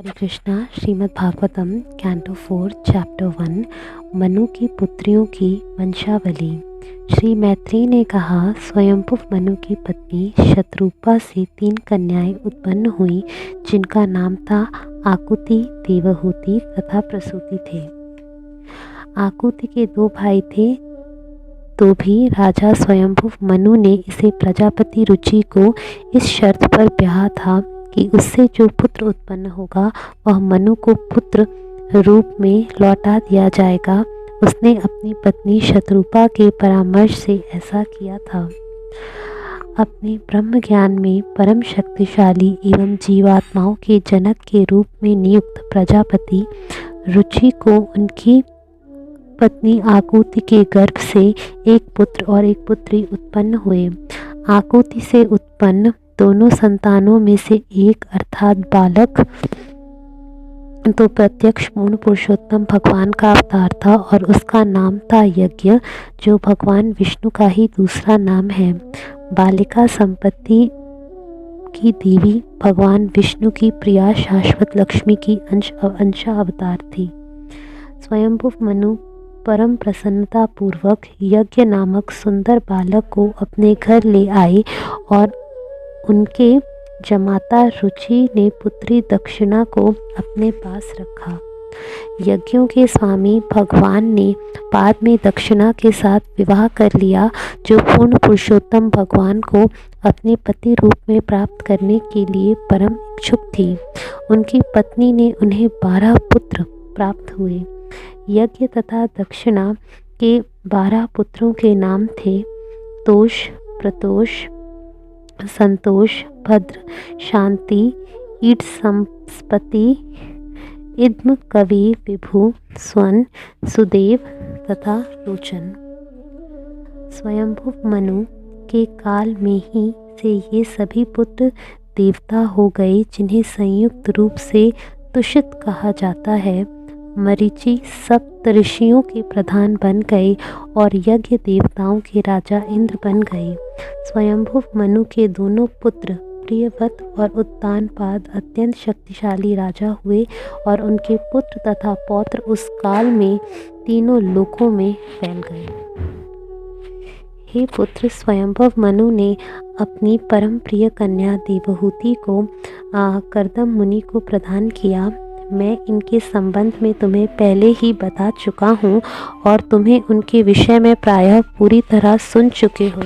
हरे Krishna. Shrimad Bhagavatam canto 4 chapter 1 Manu की पुत्रियों की वंशावली। श्री मैत्रेय ने कहा, स्वयंभुव मनु की पत्नी शतरूपा से 3 कन्याएं उत्पन्न हुई, जिनका नाम था आकुति, देवहूति तथा प्रसूति थे। आकुति के 2 भाई थे, तो भी राजा स्वयंभुव मनु ने इसे प्रजापति रुचि को इस शर्त पर ब्याहा था कि उससे जो पुत्र उत्पन्न होगा वह मनु को पुत्र रूप में लौटा दिया जाएगा। उसने अपनी पत्नी शतरूपा के परामर्श से ऐसा किया था। अपने ब्रह्म ज्ञान में परम शक्तिशाली एवं जीवात्माओं के जनक के रूप में नियुक्त प्रजापति रुचि को उनकी पत्नी आकुति के गर्भ से एक पुत्र और एक पुत्री उत्पन्न हुए। आकुति से उत्पन्न दोनों संतानों में से एक अर्थात बालक तो प्रत्यक्ष पूर्ण पुरुषोत्तम भगवान का अवतार था और उसका नाम था यज्ञ, जो भगवान विष्णु का ही दूसरा नाम है। बालिका संपत्ति की देवी भगवान विष्णु की प्रिया शाश्वत लक्ष्मी की अंश अवतार थी। स्वयंभुव मनु परम प्रसन्नता पूर्वक यज्ञ नामक सुंदर बालक को अपने घर ले आए और उनके जमाता रुचि ने पुत्री दक्षिणा को अपने पास रखा। यज्ञों के स्वामी भगवान ने बाद में दक्षिणा के साथ विवाह कर लिया, जो पूर्ण पुरुषोत्तम भगवान को अपने पति रूप में प्राप्त करने के लिए परम इच्छुक थी। उनकी पत्नी ने उन्हें 12 पुत्र प्राप्त हुए। यज्ञ तथा दक्षिणा के 12 पुत्रों के नाम थे तोष, प्रतोष, संतोष, भद्र, शांति, ईड, संस्पति, इद्म, कवि, विभु, स्वर्ण, सुदेव तथा लोचन। स्वयंभुव मनु के काल में ही से ये सभी पुत्र देवता हो गए, जिन्हें संयुक्त रूप से तुषित कहा जाता है। मरीचि सप्त ऋषियों के प्रधान बन गए और यज्ञ देवताओं के राजा इंद्र बन गए। स्वयंभुव मनु के दोनों पुत्र प्रियव्रत और उत्तानपाद अत्यंत शक्तिशाली राजा हुए और उनके पुत्र तथा पौत्र उस काल में तीनों लोकों में फैल गए। हे पुत्र, स्वयंभुव मनु ने अपनी परम प्रिय कन्या देवहूति को कर्दम मुनि को प्रदान किया। मैं इनके संबंध में तुम्हें पहले ही बता चुका हूँ और तुम्हें उनके विषय में प्रायः पूरी तरह सुन चुके हो।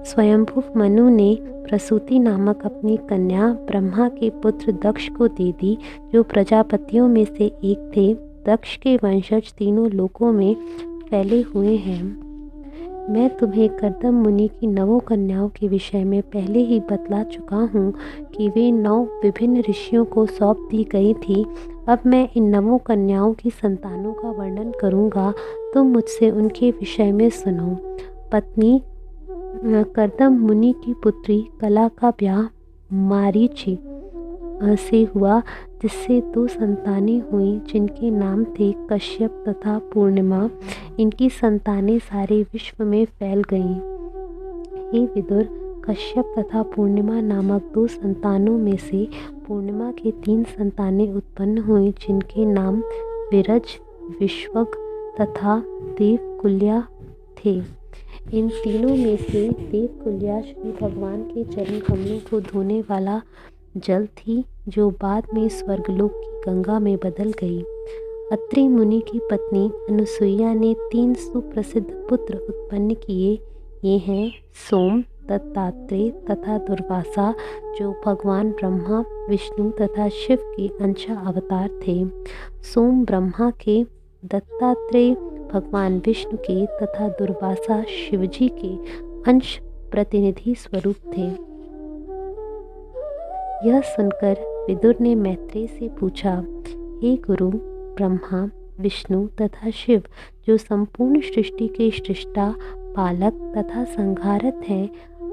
स्वयंभुव मनु ने प्रसूति नामक अपनी कन्या ब्रह्मा के पुत्र दक्ष को दे दी, जो प्रजापतियों में से एक थे। दक्ष के वंशज तीनों लोकों में फैले हुए हैं। मैं तुम्हें कर्दम मुनि की 9 कन्याओं के विषय में पहले ही बतला चुका हूँ कि वे 9 विभिन्न ऋषियों को सौंप दी गई थी। अब मैं इन 9 कन्याओं की संतानों का वर्णन करूँगा, तुम मुझसे उनके विषय में सुनो। पत्नी कर्दम मुनि की पुत्री कला का ब्याह मारीचि से हुआ, जिससे 2 संतानें हुई, जिनके नाम थे कश्यप तथा पूर्णिमा। इनकी संतानें सारे विश्व में फैल गईं। हे विदुर, कश्यप तथा पूर्णिमा नामक 2 संतानों में से पूर्णिमा के 3 संतानें उत्पन्न हुई, जिनके नाम विरज, विश्वक तथा देवकुल्या थे। इन तीनों में से देवकुल्या श्री भगवान के चरण कमलों को धोने वाला जल थी, जो बाद में स्वर्गलोक की गंगा में बदल गई। अत्रि मुनि की पत्नी अनुसुईया ने 3 सुप्रसिद्ध पुत्र उत्पन्न किए। ये हैं सोम, दत्तात्रेय तथा दुर्वासा, जो भगवान ब्रह्मा, विष्णु तथा शिव के अंश अवतार थे। सोम ब्रह्मा के, दत्तात्रेय भगवान विष्णु के तथा दुर्वासा शिवजी के अंश प्रतिनिधि स्वरूप थे। यह सुनकर विदुर ने मैत्रेय से पूछा, हे गुरु, ब्रह्मा, विष्णु तथा शिव, जो संपूर्ण सृष्टि के सृष्टा, पालक तथा संहारक हैं,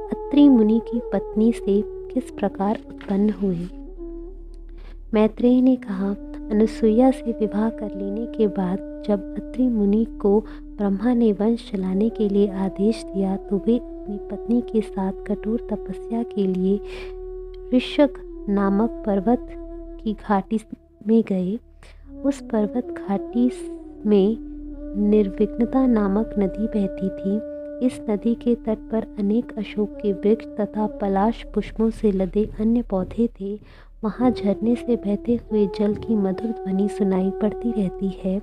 अत्रि मुनि की पत्नी से किस प्रकार उत्पन्न हुए? मैत्रेय ने कहा, अनुसुईया से विवाह कर लेने के बाद जब अत्रि मुनि को ब्रह्मा ने वंश चलाने के लिए आदेश दिया, तो वे अपनी पत्नी के साथ कठोर तपस्या के लिए ऋषभ नामक पर्वत की घाटी में गए। उस पर्वत घाटी में निर्विघ्नता नामक नदी बहती थी। इस नदी के तट पर अनेक अशोक के वृक्ष तथा पलाश पुष्पों से लदे अन्य पौधे थे। वहाँ झरने से बहते हुए जल की मधुर ध्वनि सुनाई पड़ती रहती है।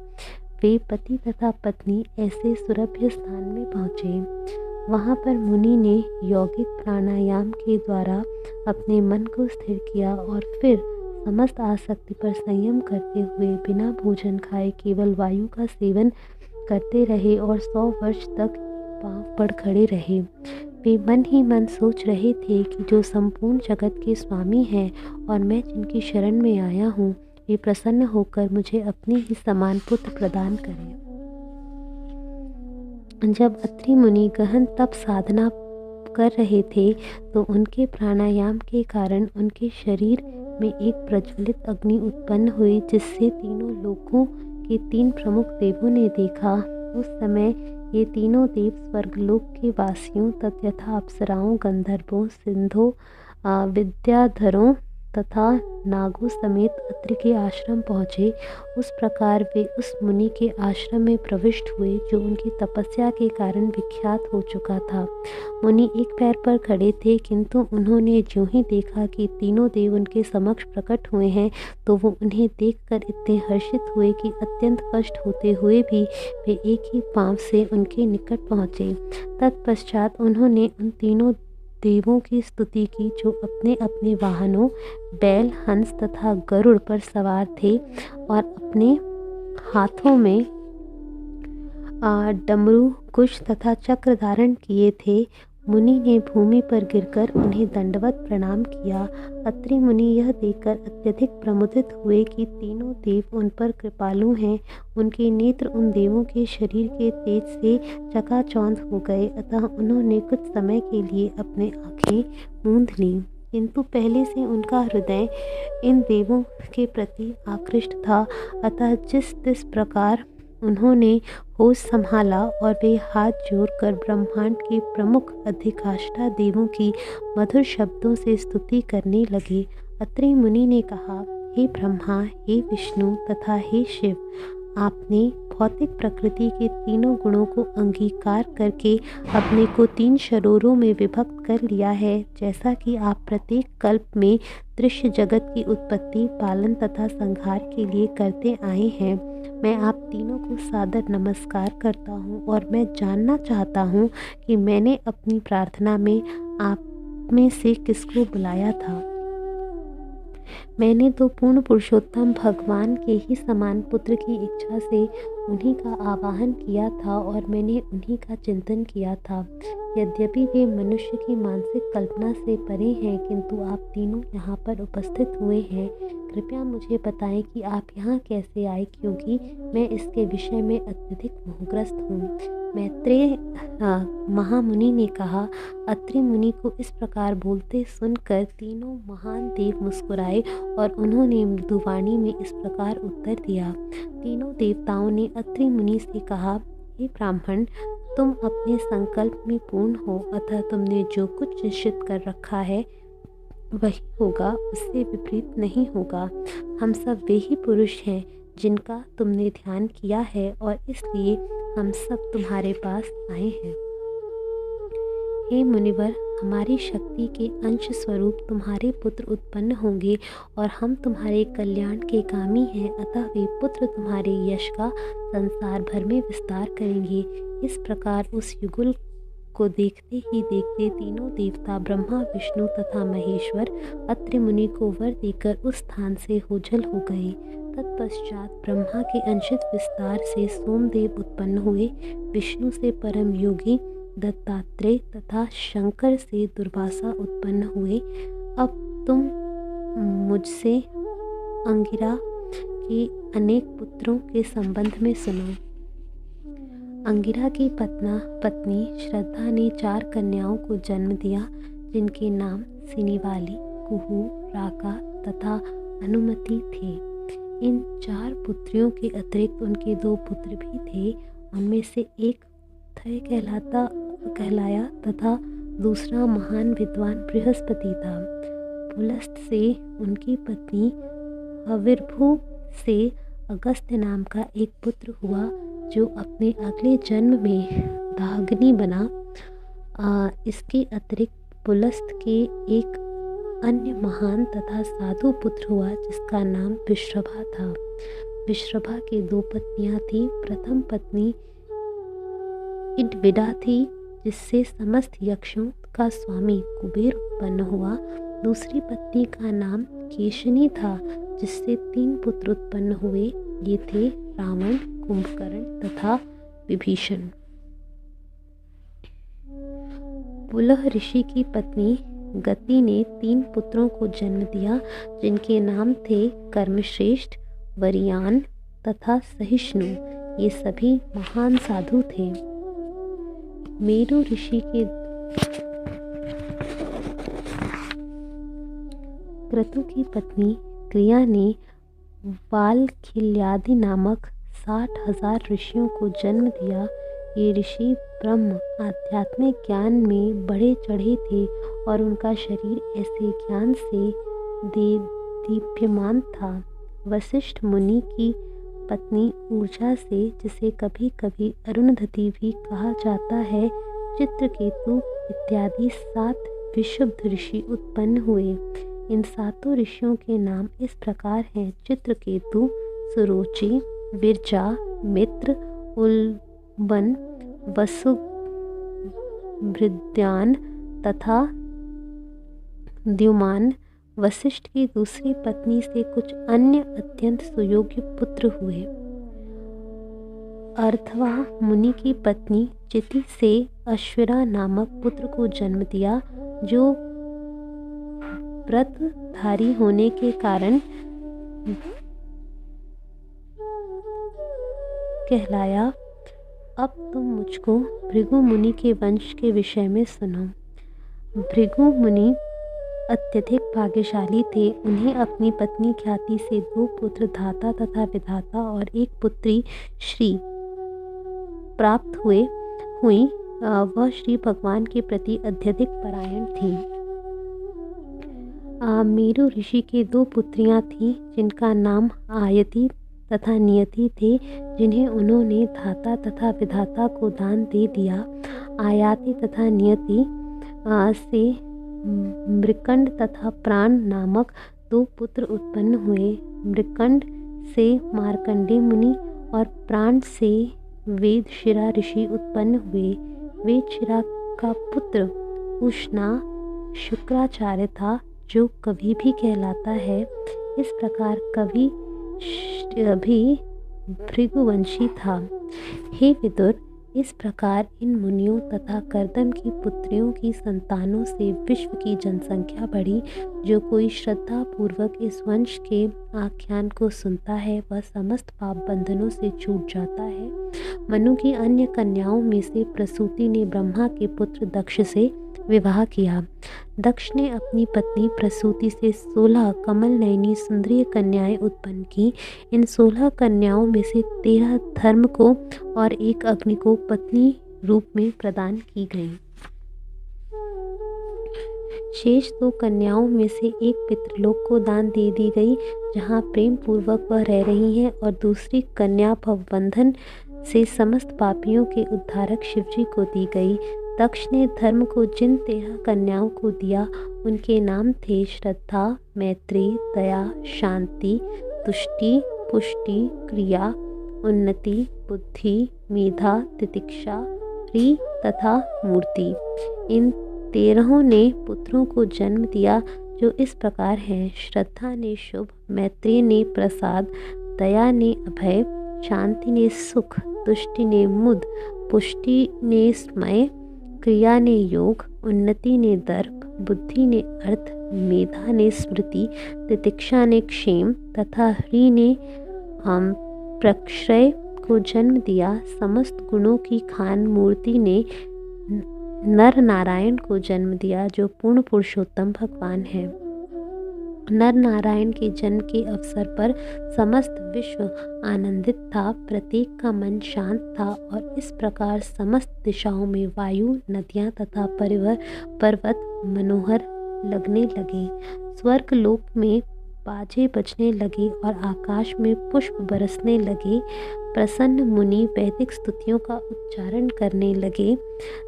वे पति तथा पत्नी ऐसे सुरभ्य स्थान में पहुँचे। वहाँ पर मुनि ने यौगिक प्राणायाम के द्वारा अपने मन को स्थिर किया और फिर समस्त आसक्ति पर संयम करते हुए बिना भोजन खाए केवल वायु का सेवन करते रहे और 100 वर्ष तक पांव पड़ खड़े रहे। वे मन ही मन सोच रहे थे कि जो संपूर्ण जगत के स्वामी हैं और मैं जिनकी शरण में आया हूँ, वे प्रसन्न होकर मुझे अपने ही समान पुत्र प्रदान करें। जब अत्रि मुनि गहन तप साधना कर रहे थे तो उनके प्राणायाम के कारण उनके शरीर में एक प्रज्वलित अग्नि उत्पन्न हुई, जिससे तीनों लोकों के 3 प्रमुख देवों ने देखा। उस समय ये तीनों देव स्वर्गलोक के वासियों तथा अप्सराओं, गंधर्वों, सिंधों, विद्याधरों तथा नागों समेत अत्रि के आश्रम पहुँचे। उस प्रकार वे उस मुनि के आश्रम में प्रविष्ट हुए जो उनकी तपस्या के कारण विख्यात हो चुका था। मुनि एक पैर पर खड़े थे, किंतु उन्होंने ज्यों ही देखा कि तीनों देव उनके समक्ष प्रकट हुए हैं तो वो उन्हें देखकर इतने हर्षित हुए कि अत्यंत कष्ट होते हुए भी वे एक ही पांव से उनके निकट पहुँचे। तत्पश्चात उन्होंने उन तीनों देवों की स्तुति की जो अपने अपने वाहनों बैल, हंस तथा गरुड़ पर सवार थे और अपने हाथों में डमरू, कुश तथा चक्र धारण किए थे। मुनि ने भूमि पर गिरकर उन्हें दंडवत प्रणाम किया। अत्रि मुनि यह देखकर अत्यधिक प्रमुदित हुए कि तीनों देव उन पर कृपालु हैं। उनके नेत्र उन देवों के शरीर के तेज से चकाचौंध हो गए, अतः उन्होंने कुछ समय के लिए अपने आँखें मूंद लीं, किंतु पहले से उनका हृदय इन देवों के प्रति आकृष्ट था। अतः जिस प्रकार उन्होंने होश संभाला और वे हाथ जोड़कर ब्रह्मांड के प्रमुख अधिकाष्ठा देवों की मधुर शब्दों से स्तुति करने लगे। अत्रि मुनि ने कहा, हे ब्रह्मा, हे विष्णु तथा हे शिव, आपने भौतिक प्रकृति के तीनों गुणों को अंगीकार करके अपने को 3 शरीरों में विभक्त कर लिया है। जैसा कि आप प्रत्येक कल्प में दृश्य जगत की उत्पत्ति, पालन तथा संहार के लिए करते आए हैं, मैं आप तीनों को सादर नमस्कार करता हूँ और मैं जानना चाहता हूँ कि मैंने अपनी प्रार्थना में आप में से किसको बुलाया था। मैंने तो पूर्ण पुरुषोत्तम भगवान के ही समान पुत्र की इच्छा से उन्हीं का आवाहन किया था और मैंने उन्हीं का चिंतन किया था। यद्यपि वे मनुष्य की मानसिक कल्पना से परे हैं, किंतु आप तीनों यहाँ पर उपस्थित हुए हैं। कृपया मुझे बताएं कि आप यहाँ कैसे आए, क्योंकि मैं इसके विषय में अत्यधिक मोहग्रस्त हूँ। मैत्रेय महामुनि ने कहा। अत्रि मुनि को इस प्रकार बोलते सुनकर तीनों महान देव मुस्कुराए और उन्होंने मृदुवाणी में इस प्रकार उत्तर दिया। तीनों देवताओं ने अत्रि मुनि से कहा, हे ब्राह्मण, तुम अपने संकल्प में पूर्ण हो, अतः तुमने जो कुछ निश्चित कर रखा है वही होगा, उससे विपरीत नहीं होगा। हम सब वे ही पुरुष हैं जिनका तुमने ध्यान किया है और इसलिए हम सब तुम्हारे पास आए हैं। हे मुनिवर, हमारी शक्ति के अंश स्वरूप तुम्हारे पुत्र उत्पन्न होंगे और हम तुम्हारे कल्याण के कामी हैं, अतः वे पुत्र तुम्हारे यश का संसार भर में विस्तार करेंगे। इस प्रकार उस युगल को देखते ही देखते तीनों देवता ब्रह्मा, विष्णु तथा महेश्वर अत्रि मुनि को वर देकर उस स्थान से ओझल हो गए। तत्पश्चात ब्रह्मा के अंशित विस्तार से सोमदेव उत्पन्न हुए, विष्णु से परम योगी दत्तात्रेय तथा शंकर से दुर्वासा उत्पन्न हुए। अब तुम मुझसे अंगिरा के अनेक पुत्रों के संबंध में सुनो। अंगिरा की पत्नी श्रद्धा ने 4 कन्याओं को जन्म दिया, जिनके नाम सिनिवाली, कुहू, राका तथा अनुमति थे। इन 4 पुत्रियों के अतिरिक्त उनके 2 पुत्र भी थे। उनमें से एक उथय कहलाया तथा दूसरा महान विद्वान बृहस्पति था। पुलस्त से उनकी पत्नी हविर्भू से अगस्त्य नाम का एक पुत्र हुआ जो अपने अगले जन्म में दाग्नी बना। इसके अतिरिक्त पुलस्त के एक अन्य महान तथा साधु पुत्र हुआ जिसका नाम विश्रभा था। विश्रभा की 2 पत्नियां थीं। प्रथम पत्नी इडविडा थी जिससे समस्त यक्षों का स्वामी कुबेर उत्पन्न हुआ। दूसरी पत्नी का नाम केशनी था जिससे 3 पुत्र उत्पन्न हुए। ये थे रावण, कुंभकर्ण तथा विभीषण। पुलह ऋषि की पत्नी गति ने 3 पुत्रों को जन्म दिया जिनके नाम थे कर्मश्रेष्ठ, वरियान तथा सहिष्णु। ये सभी महान साधु थे। मेरु ऋषि के क्रतु की पत्नी क्रिया ने वालखिल्यादि नामक 60,000 ऋषियों को जन्म दिया। ये ऋषि ब्रह्म आध्यात्मिक ज्ञान में बढ़े चढ़े थे और उनका शरीर ऐसे ज्ञान से दीप्यमान था। वशिष्ठ मुनि की पत्नी ऊर्जा से, जिसे कभी कभी अरुंधति भी कहा जाता है, चित्रकेतु इत्यादि 7 विशुद्ध ऋषि उत्पन्न हुए। इन 7 ऋषियों के नाम इस प्रकार हैं: चित्रकेतु, सुरुचि, विरजा, मित्र, उल्बन, वसुभृद्यान तथा द्युमान। वशिष्ठ की दूसरी पत्नी से कुछ अन्य अत्यंत सुयोग्य पुत्र हुए। अर्थवा मुनि की पत्नी चिति से अश्विरा नामक पुत्र को जन्म दिया जो व्रतधारी होने के कारण कहलाया। अब तुम मुझको भृगु मुनि के वंश के विषय में सुनो। भृगु मुनि अत्यधिक भाग्यशाली थे। उन्हें अपनी पत्नी ख्याति से 2 पुत्र धाता तथा विधाता और 1 पुत्री श्री प्राप्त हुई। वह श्री भगवान के प्रति अत्यधिक परायण थी। मेरु ऋषि के 2 पुत्रियां थीं जिनका नाम आयति तथा नियति थे, जिन्हें उन्होंने धाता तथा विधाता को दान दे दिया। आयाति तथा नियति से मृकंड तथा प्राण नामक 2 पुत्र उत्पन्न हुए। मृकंड से मार्कंडेय मुनि और प्राण से वेदशिरा ऋषि उत्पन्न हुए। वेदशिरा का पुत्र उष्णा शुक्राचार्य था जो कवि भी कहलाता है। इस प्रकार कवि भी भृगुवंशी था। हे विदुर, इस प्रकार इन मुनियों तथा कर्दम की पुत्रियों की संतानों से विश्व की जनसंख्या बढ़ी। जो कोई श्रद्धा पूर्वक इस वंश के आख्यान को सुनता है वह समस्त पाप बंधनों से छूट जाता है। मनु की अन्य कन्याओं में से प्रसूति ने ब्रह्मा के पुत्र दक्ष से विवाह किया। दक्ष ने अपनी पत्नी प्रसूति से 16 कमल नयनी सुंदरी कन्याएं उत्पन्न की। इन 16 कन्याओं में से 13 धर्म को और 1 अग्नि को पत्नी रूप में प्रदान की गई। शेष 2 कन्याओं में से एक पितृलोक को दान दे दी गई जहाँ प्रेम पूर्वक वह रह रही हैं, और दूसरी कन्या भवबंधन से समस्त पापियों के उद्धारक शिवजी को दी गई। दक्ष ने धर्म को जिन 13 कन्याओं को दिया उनके नाम थे श्रद्धा, मैत्री, दया, शांति, तुष्टि, पुष्टि, क्रिया, उन्नति, बुद्धि, मेधा, तितिक्षा, प्री तथा मूर्ति। इन 13 ने पुत्रों को जन्म दिया जो इस प्रकार हैं: श्रद्धा ने शुभ, मैत्री ने प्रसाद, दया ने अभय, शांति ने सुख, तुष्टि ने मुद, पुष्टि ने स्मय, क्रिया ने योग, उन्नति ने दर्प, बुद्धि ने अर्थ, मेधा ने स्मृति, तितिक्षा ने क्षेम तथा ह्री ने प्रक्षय को जन्म दिया। समस्त गुणों की खान मूर्ति ने नर नारायण को जन्म दिया जो पूर्ण पुरुषोत्तम भगवान है। नर नारायण के जन्म के अवसर पर समस्त विश्व आनंदित था। प्रत्येक का मन शांत था और इस प्रकार समस्त दिशाओं में वायु, नदियाँ तथा पर्वत मनोहर लगने लगे। स्वर्ग लोक में बाजे बजने लगे और आकाश में पुष्प बरसने लगे। प्रसन्न मुनि वैदिक स्तुतियों का उच्चारण करने लगे।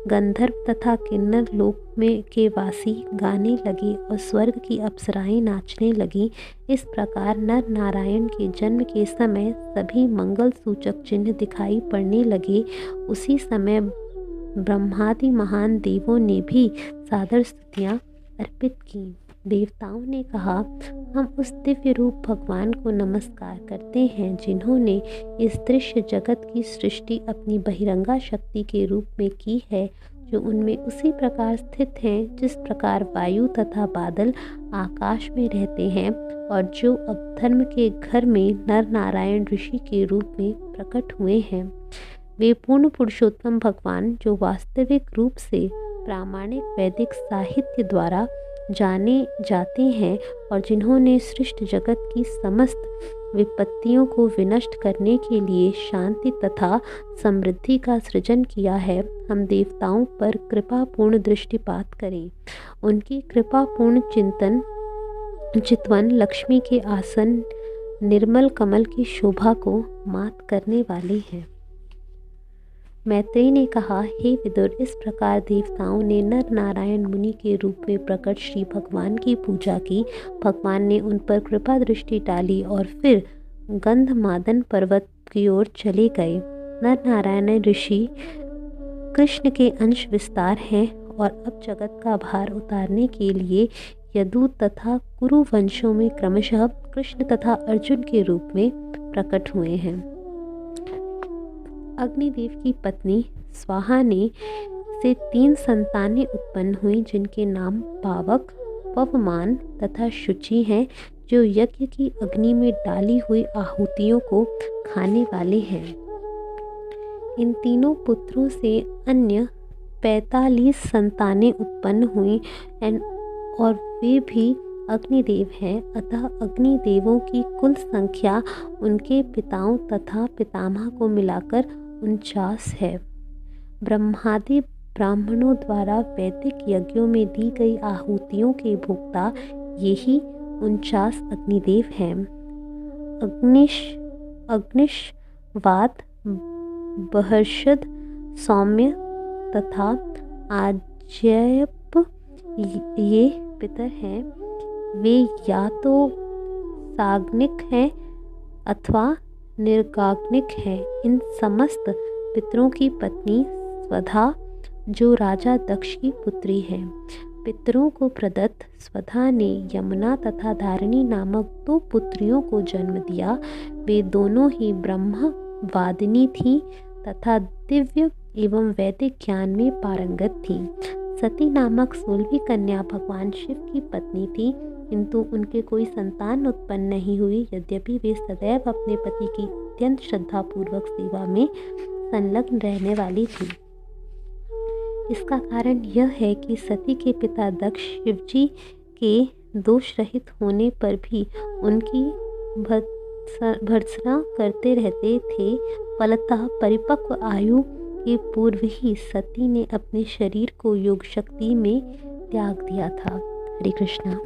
गंधर्व तथा किन्नर लोक में के वासी गाने लगे और स्वर्ग की अप्सराएं नाचने लगी। इस प्रकार नर नारायण के जन्म के समय सभी मंगल सूचक चिन्ह दिखाई पड़ने लगे। उसी समय ब्रह्मादि महान देवों ने भी सादर स्तुतियाँ अर्पित की। देवताओं ने कहा, हम उस दिव्य रूप भगवान को नमस्कार करते हैं जिन्होंने इस दृश्य जगत की सृष्टि अपनी बहिरंगा शक्ति के रूप में की है, जो उनमें उसी प्रकार स्थित हैं जिस प्रकार वायु तथा बादल आकाश में रहते हैं और जो अब धर्म के घर में नर नारायण ऋषि के रूप में प्रकट हुए हैं। वे पूर्ण पुरुषोत्तम भगवान जो वास्तविक रूप से प्रामाणिक वैदिक साहित्य द्वारा जाने जाते हैं और जिन्होंने सृष्ट जगत की समस्त विपत्तियों को विनष्ट करने के लिए शांति तथा समृद्धि का सृजन किया है, हम देवताओं पर कृपापूर्ण दृष्टिपात करें। उनकी कृपापूर्ण चितवन लक्ष्मी के आसन निर्मल कमल की शोभा को मात करने वाले हैं। मैत्रेय ने कहा, हे विदुर, इस प्रकार देवताओं ने नर नारायण मुनि के रूप में प्रकट श्री भगवान की पूजा की। भगवान ने उन पर कृपा दृष्टि डाली और फिर गंधमादन पर्वत की ओर चले गए। नर नारायण ऋषि कृष्ण के अंश विस्तार हैं और अब जगत का भार उतारने के लिए यदु तथा कुरु वंशों में क्रमशः कृष्ण तथा अर्जुन के रूप में प्रकट हुए हैं। अग्निदेव की पत्नी स्वाहा ने से 3 संतानें उत्पन्न हुई जिनके नाम पावक, पवमान तथा शुचि हैं, जो यज्ञ की अग्नि में डाली हुई आहुतियों को खाने वाले हैं। इन तीनों पुत्रों से अन्य 45 संतानें उत्पन्न हुई और वे भी अग्निदेव हैं। अतः अग्निदेवों की कुल संख्या उनके पिताओं तथा पितामह को मिलाकर 49 है। ब्रह्मादि ब्राह्मणों द्वारा वैदिक यज्ञों में दी गई आहुतियों के भोक्ता यही 49 अग्निदेव हैं। अग्निशवात, बहर्षद, सौम्य तथा आज्यप ये पितर हैं। वे या तो साग्निक हैं अथवा निर्गाग्निक है। इन समस्त पितरों की पत्नी स्वधा, जो राजा दक्ष की पुत्री है। पितरों को प्रदत्त स्वधा ने यमुना तथा धारिणी नामक 2 पुत्रियों को जन्म दिया। वे दोनों ही ब्रह्मवादिनी थीं तथा दिव्य एवं वैदिक ज्ञान में पारंगत थीं। सती नामक 16वीं कन्या भगवान शिव की पत्नी थी, किंतु उनके कोई संतान उत्पन्न नहीं हुई। यद्यपि वे सदैव अपने पति की अत्यंत श्रद्धापूर्वक सेवा में संलग्न रहने वाली थी। इसका कारण यह है कि सती के पिता दक्ष शिवजी के दोष रहित होने पर भी उनकी भर्त्सना करते रहते थे। फलतः परिपक्व आयु के पूर्व ही सती ने अपने शरीर को योग शक्ति में त्याग दिया था। हरे कृष्णा।